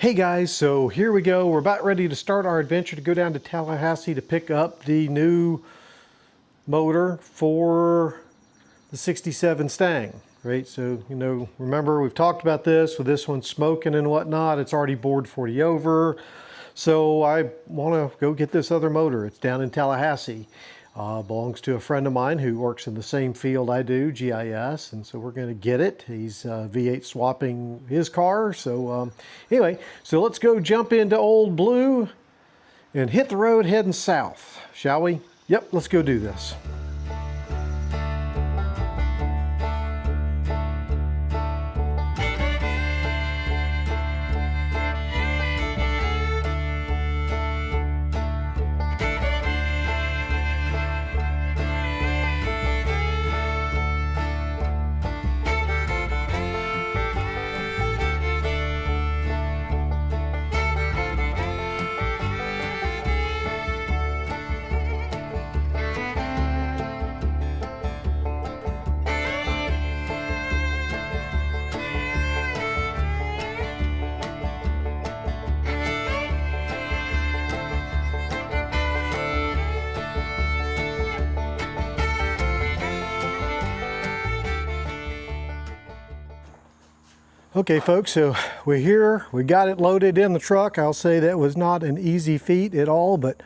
Hey guys, so here we go. We're about ready to start our adventure to go down to Tallahassee to pick up the new motor for the 67 Stang, right? So, remember we've talked about this with this one smoking and whatnot. It's already bored 40 over. So I want to go get this other motor. It's down in Tallahassee. Belongs to a friend of mine who works in the same field I do, GIS, and so we're going to get it. He's V8 swapping his car. So anyway, so let's go jump into Old Blue and hit the road heading south, shall we? Yep, let's go do this. Okay folks, so we're here, we got it loaded in the truck. I'll say that was not an easy feat at all, but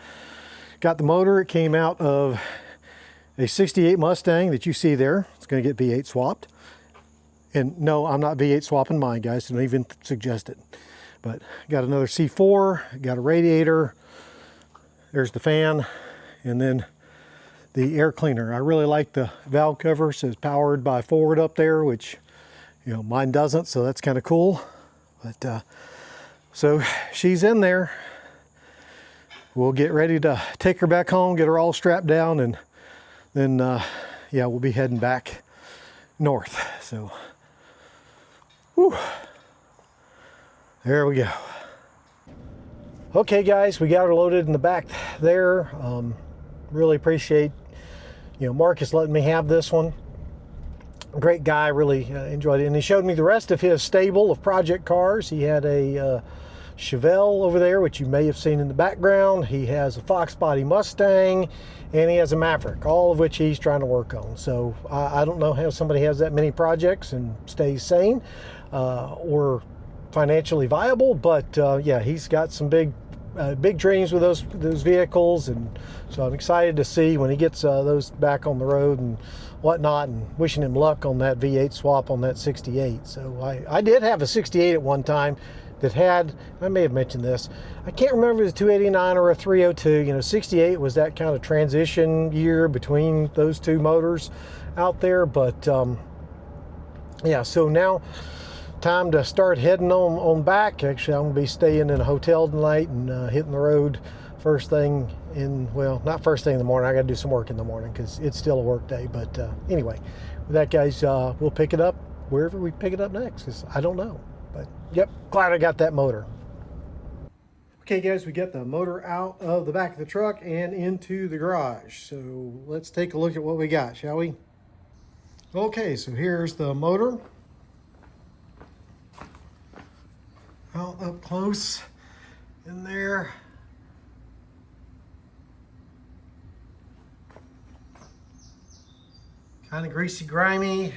got the motor. It came out of a 68 Mustang that you see there. It's going to get V8 swapped. And no, I'm not V8 swapping mine, guys, don't even suggest it. But got another C4, got a radiator, there's the fan, and then the air cleaner. I really like the valve cover. It says powered by Ford up there, which mine doesn't, so that's kind of cool. But so she's in there. We'll get ready to take her back home, get her all strapped down, and then yeah, we'll be heading back north. So whew, there we go. Okay guys, we got her loaded in the back there. Really appreciate Marcus letting me have this one. Great guy, really enjoyed it. And he showed me the rest of his stable of project cars. He had a Chevelle over there, which you may have seen in the background. He has a Fox body Mustang, and he has a Maverick, all of which he's trying to work on. So I don't know how somebody has that many projects and stays sane or financially viable, but yeah, he's got some big dreams with those vehicles, and so I'm excited to see when he gets those back on the road and whatnot, and wishing him luck on that V8 swap on that 68. So I did have a 68 at one time that had, I may have mentioned this, I can't remember if it was a 289 or a 302. 68 was that kind of transition year between those two motors out there. But yeah, so now time to start heading on back. Actually, I'm gonna be staying in a hotel tonight and hitting the road first thing in, well, not first thing in the morning. I gotta do some work in the morning because it's still a work day. But anyway, with that, guys, we'll pick it up wherever we pick it up next, because I don't know. But yep, glad I got that motor. Okay guys, we got the motor out of the back of the truck and into the garage. So let's take a look at what we got, shall we? Okay, so here's the motor. Out up close in there. Kind of greasy, grimy.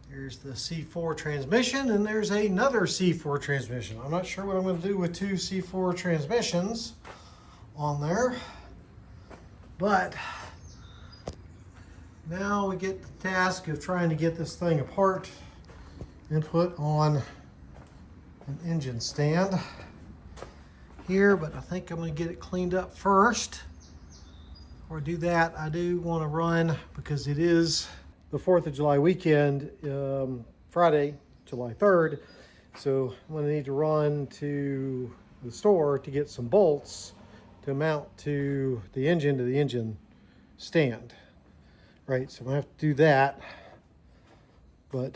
There's the C4 transmission, and there's another C4 transmission. I'm not sure what I'm going to do with two C4 transmissions on there, but now we get the task of trying to get this thing apart and put on an engine stand here. But I think I'm going to get it cleaned up first. Before I do that, I do want to run, because it is the 4th of July weekend, Friday, July 3rd. So I'm going to need to run to the store to get some bolts to mount to the engine stand. Right, so I'm going to have to do that. But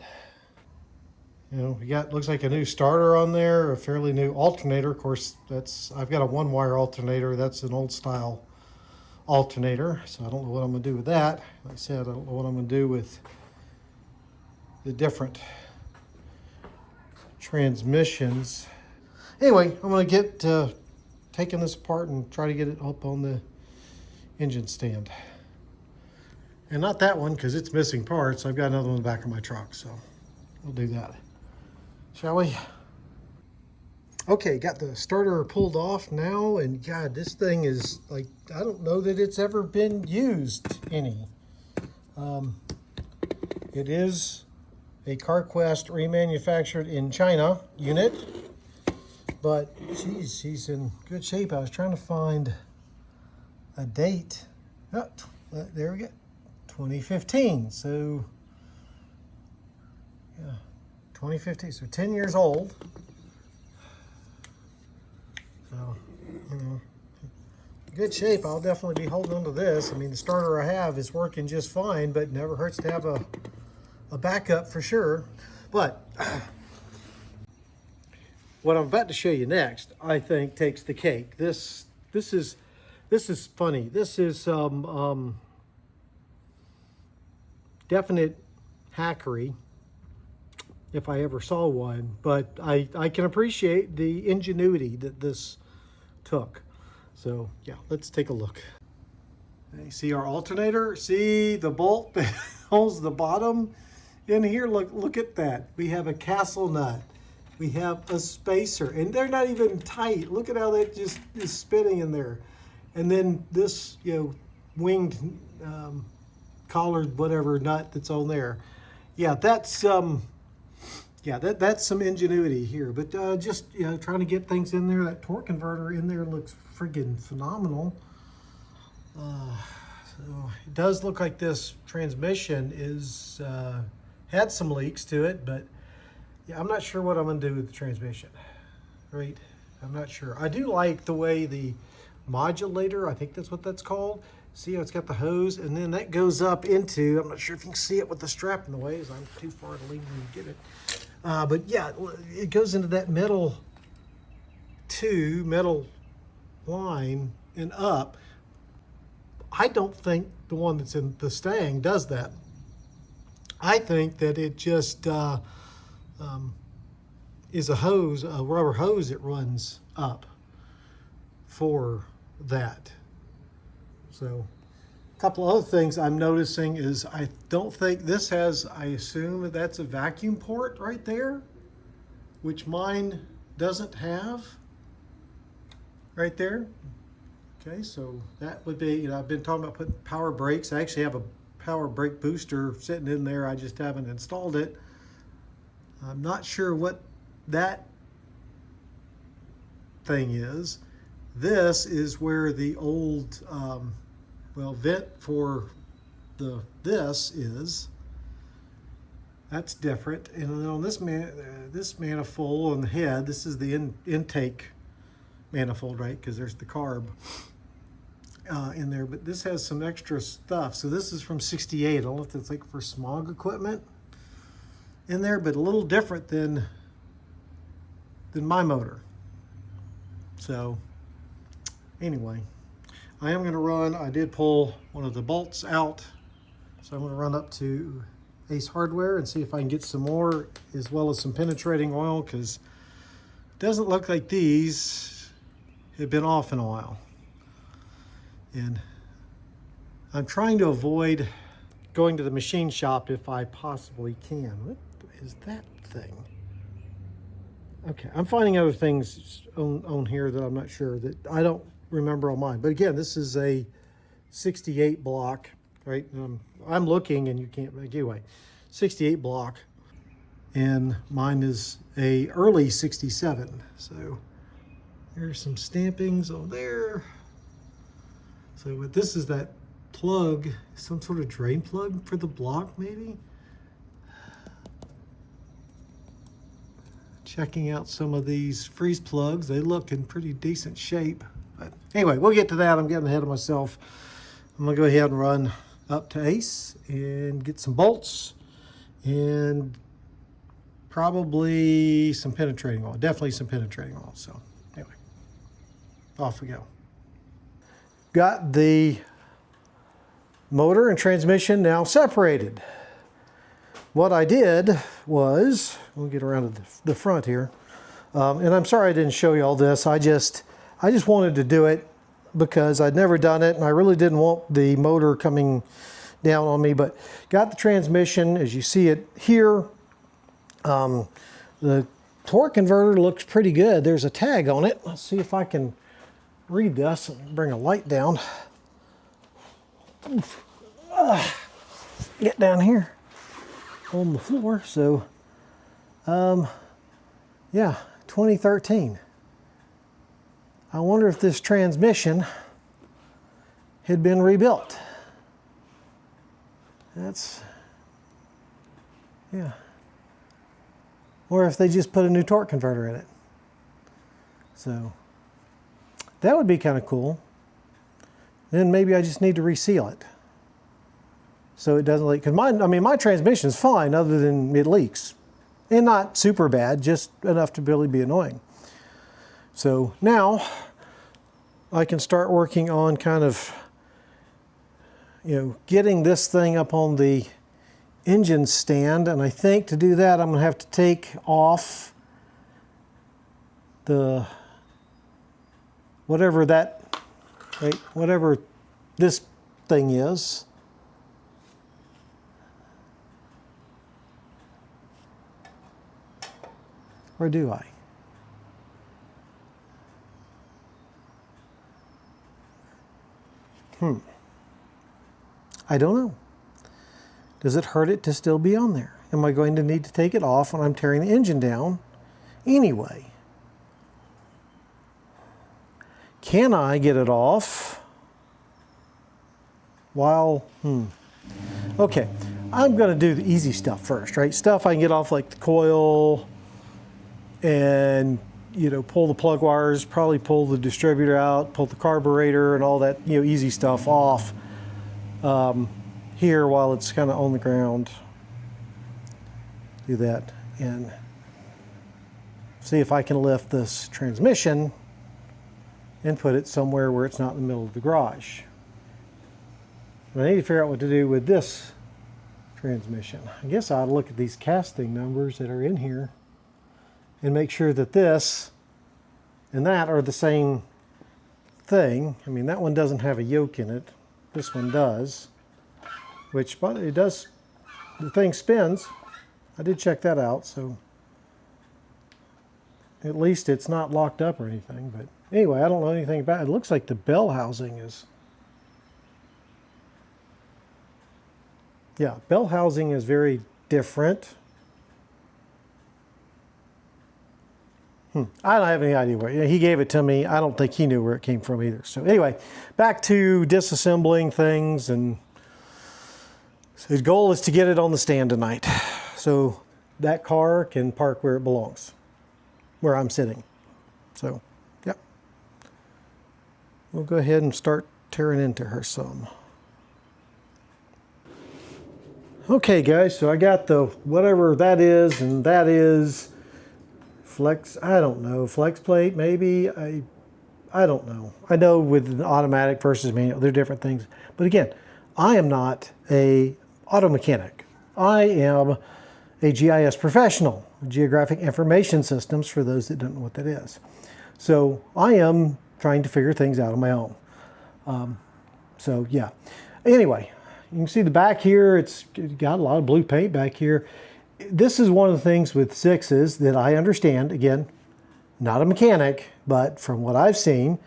we got, looks like a new starter on there, a fairly new alternator. Of course, I've got a one-wire alternator. That's an old style alternator, so I don't know what I'm going to do with that. Like I said, I don't know what I'm going to do with the different transmissions. anyway, I'm going to get taking this apart and try to get it up on the engine stand. And not that one, because it's missing parts. I've got another one in the back of my truck, so we'll do that. Shall we? Okay, got the starter pulled off now, and God, this thing is like, I don't know that it's ever been used any. It is a CarQuest remanufactured in China unit, but geez, she's in good shape. I was trying to find a date. Oh, there we go. 2015, so yeah, 2015, so 10 years old. So, you know, good shape. I'll definitely be holding on to this. I mean, the starter I have is working just fine, but never hurts to have a backup for sure. But what I'm about to show you next, I think, takes the cake. This is funny. This is definite hackery, if I ever saw one, but I can appreciate the ingenuity that this took. So yeah, let's take a look. You see our alternator? See the bolt that holds the bottom in here? Look at that. We have a castle nut. We have a spacer, and they're not even tight. Look at how that just is spinning in there. And then this, you know, winged collared whatever nut that's on there. Yeah, that's that's some ingenuity here. But just, you know, trying to get things in there. That torque converter in there looks friggin' phenomenal. So it does look like this transmission is had some leaks to it, but yeah, I'm not sure what I'm gonna do with the transmission. Right? I'm not sure. I do like the way the modulator, I think that's what that's called. See how it's got the hose, and then that goes up into, I'm not sure if you can see it with the strap in the way, as I'm too far to lean and get it. But yeah, it goes into that metal line and up. I don't think the one that's in the Stang does that. I think that it just is a hose, a rubber hose that runs up for that. So a couple other things I'm noticing is I don't think this has, I assume that that's a vacuum port right there, which mine doesn't have right there. Okay, so that would be, you know, I've been talking about putting power brakes. I actually have a power brake booster sitting in there. I just haven't installed it. I'm not sure what that thing is. This is where the old vent for this is. That's different. And then on this manifold on the head, this is the intake manifold, right? Because there's the carb in there. But this has some extra stuff. So this is from 68. I don't know if that's like for smog equipment in there, but a little different than my motor. So anyway, I am going to run, I did pull one of the bolts out, so I'm going to run up to Ace Hardware and see if I can get some more, as well as some penetrating oil, because it doesn't look like these have been off in a while. And I'm trying to avoid going to the machine shop if I possibly can. What is that thing? Okay, I'm finding other things on here that I'm not sure, that I don't remember on mine. But again, this is a 68 block, right? I'm looking and you can't, anyway, 68 block. And mine is a early 67. So there's some stampings on there. So what this is, that plug, some sort of drain plug for the block maybe? Checking out some of these freeze plugs. They look in pretty decent shape. But anyway, we'll get to that. I'm getting ahead of myself. I'm gonna go ahead and run up to Ace and get some bolts and probably some penetrating oil. Definitely some penetrating oil. So anyway, off we go. Got the motor and transmission now separated. What I did was, we'll get around to the front here. And I'm sorry I didn't show you all this. I just wanted to do it because I'd never done it, and I really didn't want the motor coming down on me. But got the transmission, as you see it here. The torque converter looks pretty good. There's a tag on it. Let's see if I can read this and bring a light down. Get down here on the floor. So, yeah, 2013. I wonder if this transmission had been rebuilt. That's, yeah. Or if they just put a new torque converter in it. So that would be kind of cool. Then maybe I just need to reseal it so it doesn't leak. Because my transmission's fine other than it leaks. And not super bad, just enough to really be annoying. So now I can start working on kind of, getting this thing up on the engine stand. And I think to do that, I'm going to have to take off the, whatever this thing is. Or do I? I don't know. Does it hurt it to still be on there? Am I going to need to take it off when I'm tearing the engine down anyway? Can I get it off while, Okay, I'm going to do the easy stuff first, right? Stuff I can get off, like the coil and, pull the plug wires, probably pull the distributor out, pull the carburetor and all that, easy stuff off here while it's kind of on the ground. Do that and see if I can lift this transmission and put it somewhere where it's not in the middle of the garage. But I need to figure out what to do with this transmission. I guess I ought to look at these casting numbers that are in here and make sure that this and that are the same thing. I mean, that one doesn't have a yoke in it. This one does, which, but it does, the thing spins. I did check that out, so at least it's not locked up or anything. But anyway, I don't know anything about it. It looks like the bell housing is, yeah, bell housing is very different. I don't have any idea where. He gave it to me. I don't think he knew where it came from either. So anyway, back to disassembling things, and so his goal is to get it on the stand tonight, so that car can park where it belongs, where I'm sitting. So, yep. We'll go ahead and start tearing into her some. Okay, guys. So I got the whatever that is, and that is. Flex, I don't know, flex plate maybe, I don't know. I know with an automatic versus manual, they're different things. But again, I am not a auto mechanic. I am a GIS professional, Geographic Information Systems, for those that don't know what that is. So I am trying to figure things out on my own. So yeah, anyway, you can see the back here, it's got a lot of blue paint back here. This is one of the things with 6s that I understand, again, not a mechanic, but from what I've seen,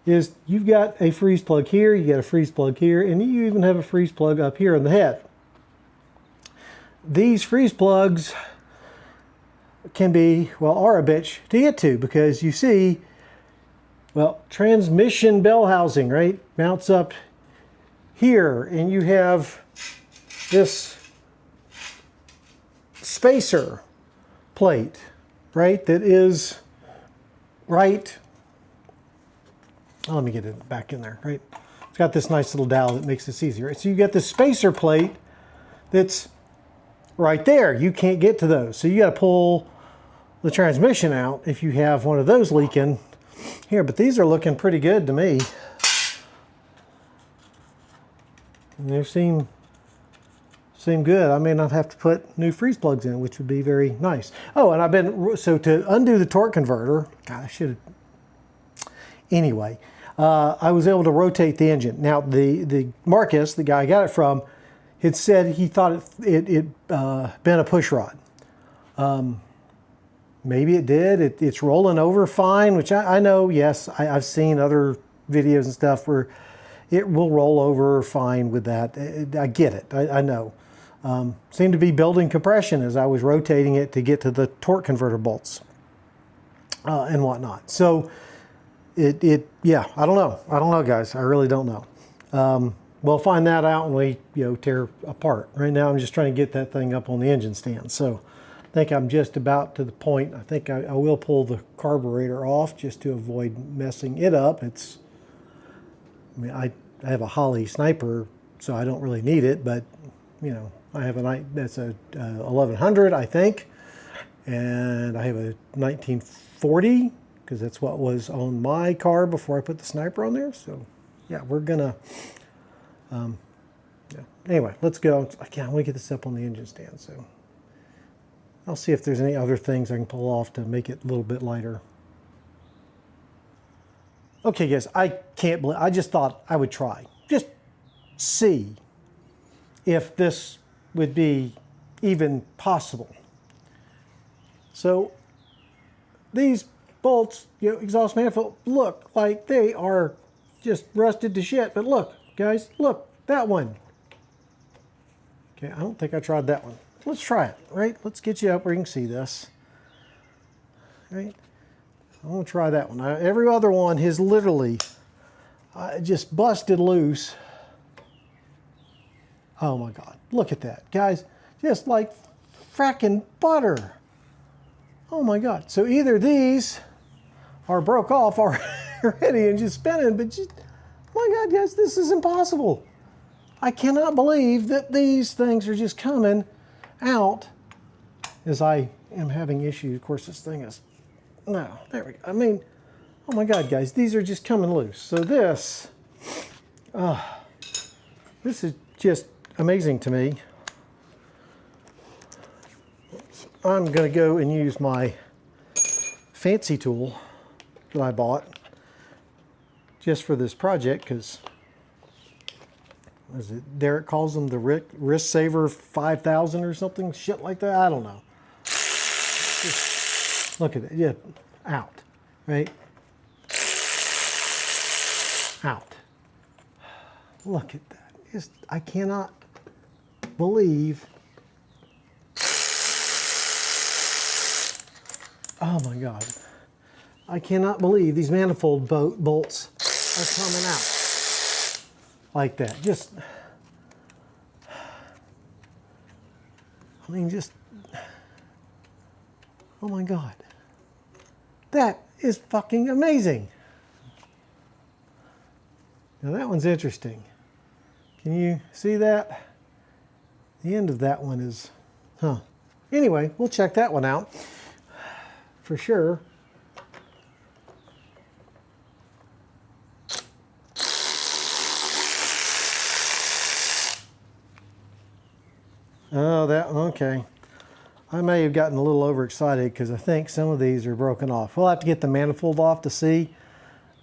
is you've got a freeze plug here, you got a freeze plug here, and you even have a freeze plug up here in the head. These freeze plugs can be, well, are a bitch to get to, because you see, well, transmission bell housing, right, mounts up here, and you have this spacer plate, right, that is right, oh, let me get it back in there, right, it's got this nice little dowel that makes this easier, right? So you get this spacer plate that's right there. You can't get to those, so you got to pull the transmission out if you have one of those leaking here. But these are looking pretty good to me, and they seem seem good. I may not have to put new freeze plugs in, which would be very nice. Oh, and so to undo the torque converter, God, I should have, anyway, I was able to rotate the engine. Now, the Marcus, the guy I got it from, had said he thought it been a push rod. Maybe it did. It's rolling over fine, which I know, yes, I've seen other videos and stuff where it will roll over fine with that. I get it. I know. Seemed to be building compression as I was rotating it to get to the torque converter bolts and whatnot. So yeah, I don't know. I don't know, guys. I really don't know. We'll find that out when we tear apart. Right now, I'm just trying to get that thing up on the engine stand. So I think I'm just about to the point. I think I will pull the carburetor off just to avoid messing it up. I have a Holley Sniper, so I don't really need it, but I have that's a 1100, I think, and I have a 1940 because that's what was on my car before I put the Sniper on there. So yeah, we're gonna yeah. Anyway, let's go. I want to get this up on the engine stand, so I'll see if there's any other things I can pull off to make it a little bit lighter. Okay, guys, I can't believe, I just thought I would try. Just see if this would be even possible. So these bolts, exhaust manifold, look like they are just rusted to shit. But look, guys, look, that one. Okay, I don't think I tried that one. Let's try it, right? Let's get you up where you can see this. Right? I'm gonna try that one. Every other one has literally just busted loose. Oh my God, look at that, guys. Just like fracking butter. Oh my God. So either these are broke off already and just spinning, but just, my God, guys, this is impossible. I cannot believe that these things are just coming out as I am having issues. Of course, this thing is, no, there we go. I mean, oh my God, guys, these are just coming loose. So this is just amazing to me. I'm going to go and use my fancy tool that I bought just for this project because, is it Derek calls them the Wrist Saver 5000 or something, shit like that? I don't know. Just look at it. Yeah, out, right? Out. Look at that. I cannot believe. Oh my God. I cannot believe these manifold bolts are coming out like that. Just, I mean, just, oh my God. That is fucking amazing. Now that one's interesting. Can you see that? The end of that one is, Anyway, we'll check that one out for sure. Oh, okay. I may have gotten a little overexcited because I think some of these are broken off. We'll have to get the manifold off to see,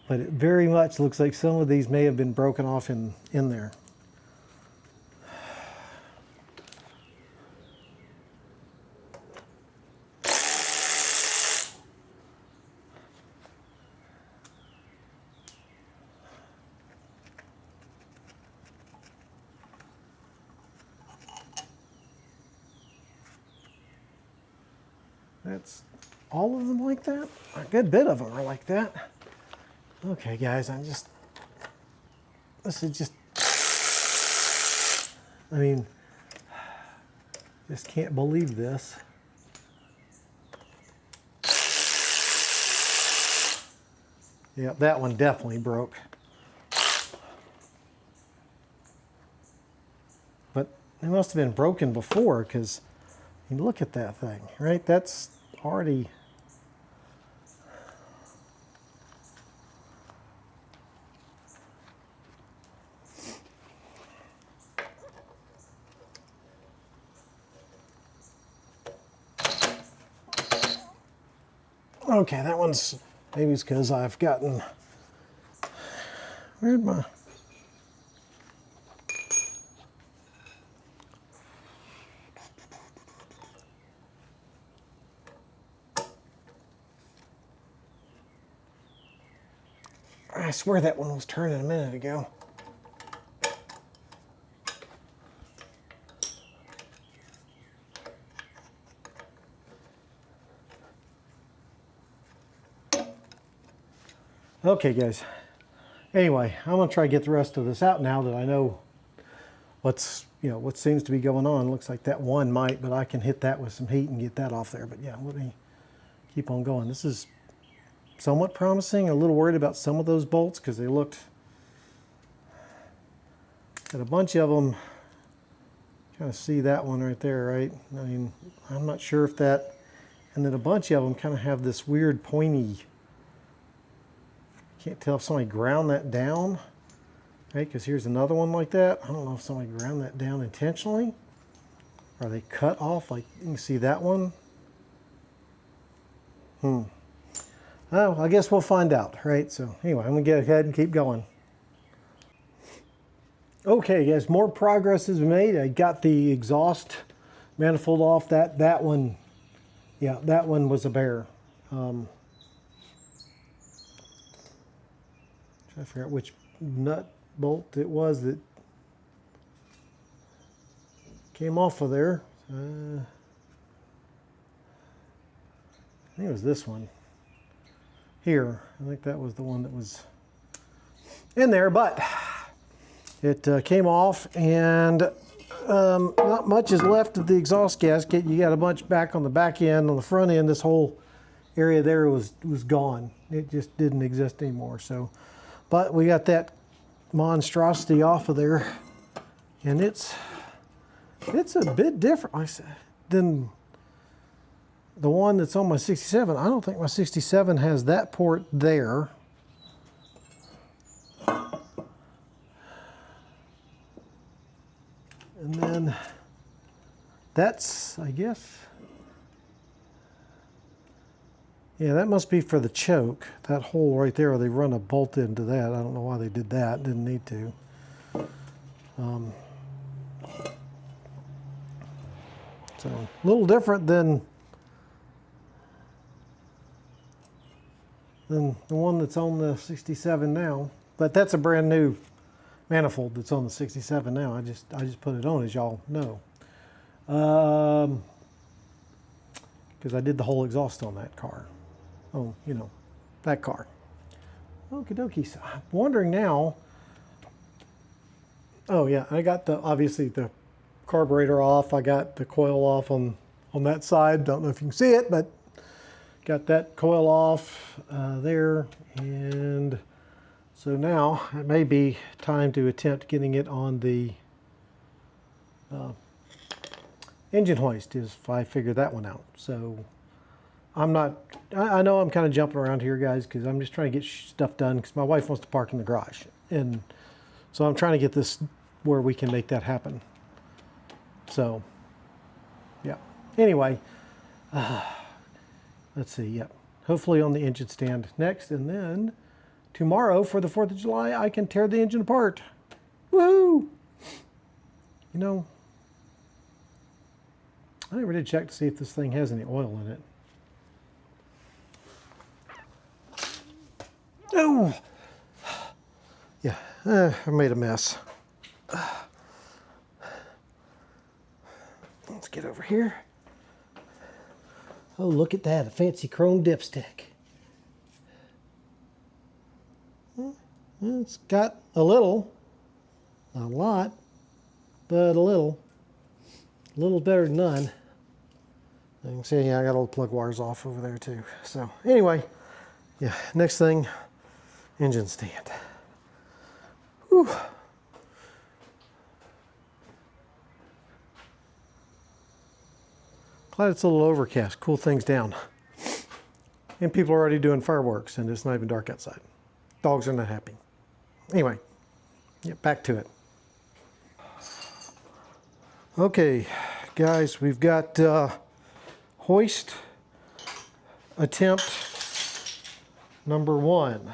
but it very much looks like some of these may have been broken off in there. That's all of them like that? A good bit of them are like that. Okay, guys, this is just, I mean, just can't believe this. Yeah, that one definitely broke. But it must have been broken before because you look at that thing, right? That's already, Okay, that one's, maybe it's because I've gotten, where'd my, I swear that one was turning a minute ago. Okay, guys. Anyway, I'm gonna try to get the rest of this out now that I know what's, you know, what seems to be going on. Looks like that one might, but I can hit that with some heat and get that off there. But yeah, let me keep on going. This is somewhat promising. A little worried about some of those bolts because they looked, got a bunch of them. Kind of see that one right there, right? I mean, I'm not sure if that, and then a bunch of them kind of have this weird pointy, can't tell if somebody ground that down, right? Because here's another one like that. I don't know if somebody ground that down intentionally, or they cut off, like you can see that one. Oh, I guess we'll find out, right? So anyway, I'm gonna get ahead and keep going. Okay, guys, more progress has been made. I got the exhaust manifold off. That one, yeah, that one was a bear. Trying to figure out which nut bolt it was that came off of there. I think it was this one here. I think that was the one that was in there, but it came off, and not much is left of the exhaust gasket. You got a bunch back on the back end. On the front end, this whole area there was gone. It just didn't exist anymore. So, but we got that monstrosity off of there, and it's a bit different, like I said, than the one that's on my 67. I don't think my 67 has that port there. And then that's, I guess, yeah, that must be for the choke. That hole right there, they run a bolt into that. I don't know why they did that. Didn't need to. So a little different than the one that's on the 67 now. But that's a brand new manifold that's on the 67 now. I just put it on, as y'all know, because I did the whole exhaust on that car. Oh, you know, that car. Okie dokie. So I'm wondering now. Oh yeah, I got obviously the carburetor off. I got the coil off on that side. Don't know if you can see it, but got that coil off there, and so now it may be time to attempt getting it on the engine hoist, if I figure that one out. So I'm not, I know I'm kind of jumping around here, guys, because I'm just trying to get stuff done because my wife wants to park in the garage. And so I'm trying to get this where we can make that happen. So, yeah. Anyway, let's see, yeah. Hopefully on the engine stand next, and then tomorrow for the 4th of July, I can tear the engine apart. Woohoo! You know, I never did check to see if this thing has any oil in it. Oh! Yeah, I made a mess. Let's get over here. Oh, look at that, a fancy chrome dipstick. It's got a little, not a lot, but a little better than none. You can see, yeah, I got all the plug wires off over there too. So anyway, yeah, next thing, engine stand. Whew. Glad it's a little overcast, cool things down. And people are already doing fireworks, and it's not even dark outside. Dogs are not happy. Anyway, get back to it. Okay, guys, we've got hoist attempt number 1.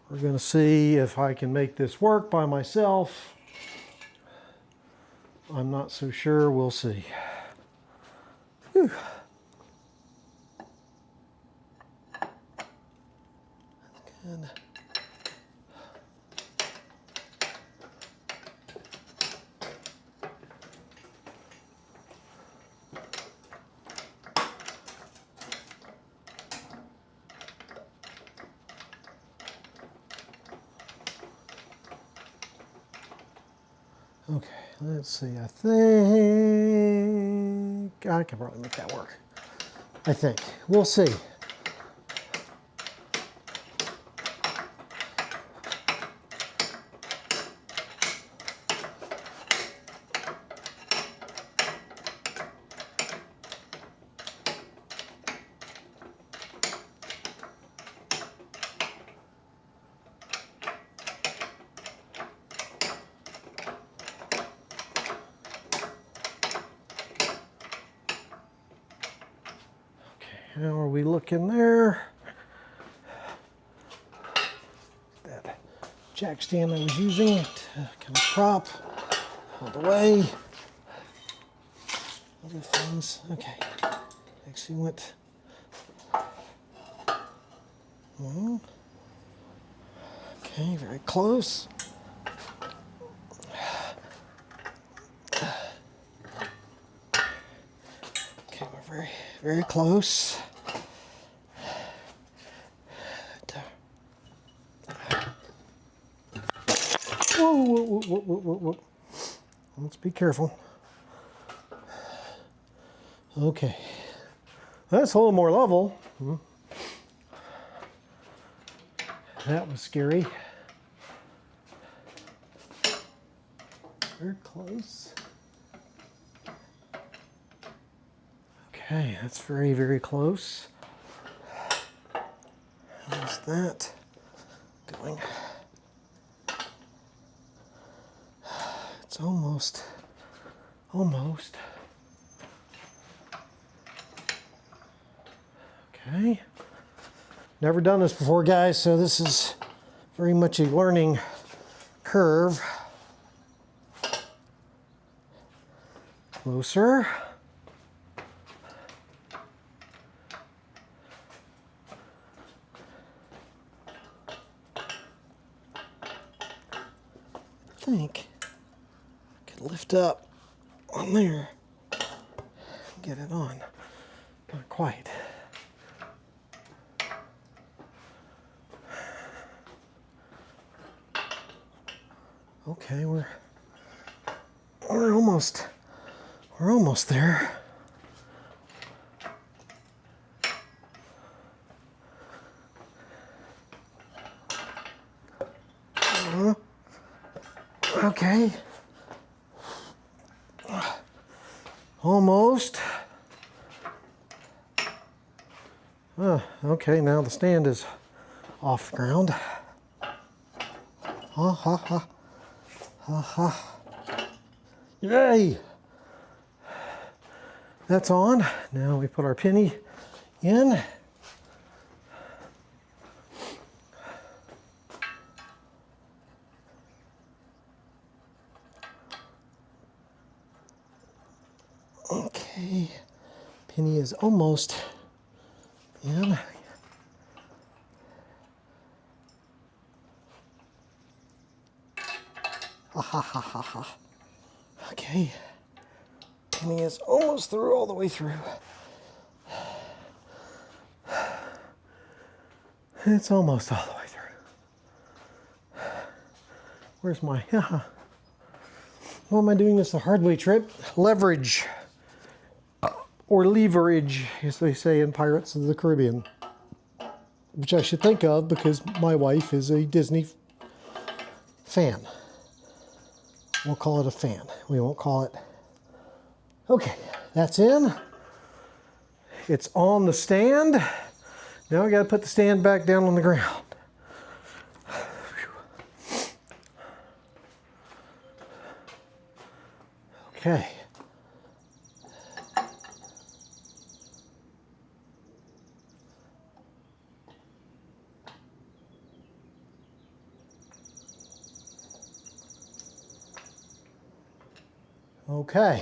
We're going to see if I can make this work by myself. I'm not so sure. We'll see. Whew. Good. Okay, let's see. I think I can probably make that work. I think. We'll see. How are we looking there? That jack stand I was using to kind of prop out of the way. Other things. Okay. Actually went. Okay, very close. Okay, we're very, very close. Whoa, whoa, whoa, whoa, whoa, whoa. Let's be careful. Okay. That's a little more level. That was scary. Very close. Okay, that's very, very close. How's that going? It's almost. Okay. Never done this before, guys, so this is very much a learning curve. Closer. I think I could lift up on there and get it on. Not quite. Okay, we're almost there. Okay. Almost. Okay, now the stand is off the ground. Ha ha ha. Ha ha. Yay! That's on. Now we put our penny in. Okay. Penny is almost in. Ha ha ha ha ha. Okay. Penny is almost through, all the way through. It's almost all the way through. Where's my, why am I doing this the hard way trip? Leverage, or leverage, as they say in Pirates of the Caribbean. Which I should think of because my wife is a Disney fan. We'll call it a fan. We won't call it. Okay, that's in. It's on the stand. Now we got to put the stand back down on the ground. Okay. Okay.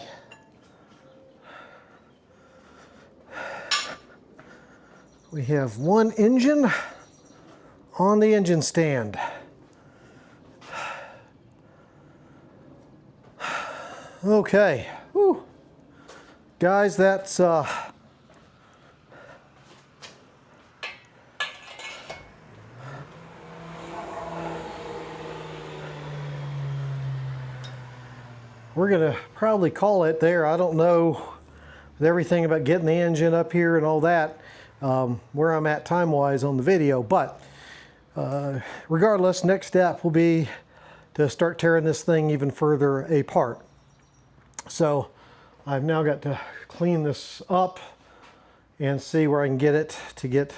We have one engine on the engine stand. Okay. Whew. Guys, that's we're gonna probably call it there. I don't know with everything about getting the engine up here and all that, where I'm at time-wise on the video, but regardless, next step will be to start tearing this thing even further apart. So I've now got to clean this up and see where I can get it to get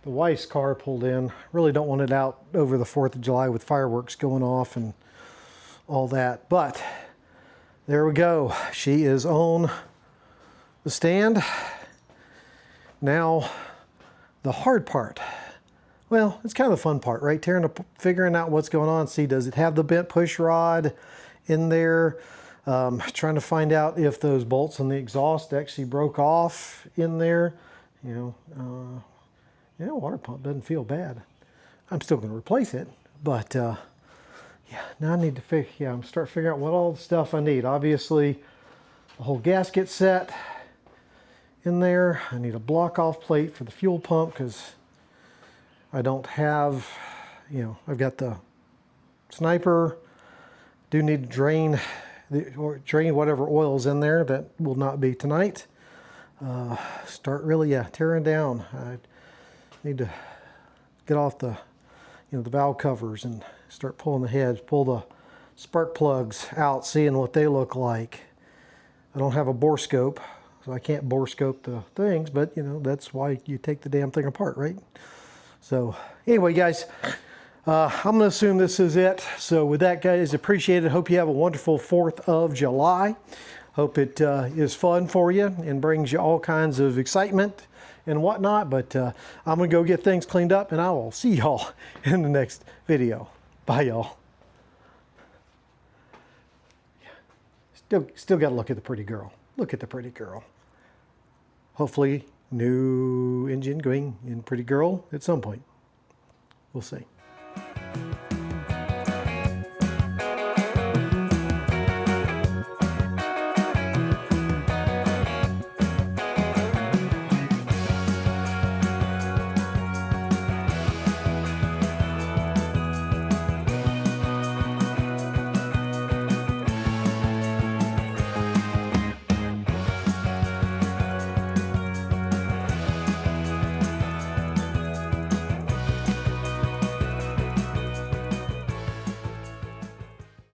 the wife's car pulled in. Really don't want it out over the 4th of July with fireworks going off and all that, but there we go. She is on the stand. Now, the hard part. Well, it's kind of the fun part, right? Figuring out what's going on. See, does it have the bent push rod in there? Trying to find out if those bolts on the exhaust actually broke off in there. You know, water pump doesn't feel bad. I'm still going to replace it, but yeah, now I need to I'm start figuring out what all the stuff I need. Obviously, the whole gasket set in there. I need a block off plate for the fuel pump because I don't have, I've got the sniper. Do need to drain whatever oil's in there. That will not be tonight. Start really, tearing down. I need to get off the, the valve covers and start pulling the heads, pull the spark plugs out, seeing what they look like. I don't have a bore scope, so I can't bore scope the things, but that's why you take the damn thing apart, right? So anyway, guys, I'm going to assume this is it. So with that, guys, appreciate it. Hope you have a wonderful 4th of July. Hope it is fun for you and brings you all kinds of excitement and whatnot. But I'm going to go get things cleaned up, and I will see y'all in the next video. Bye, y'all. Still got to look at the pretty girl. Look at the pretty girl. Hopefully, new engine going in pretty girl at some point. We'll see.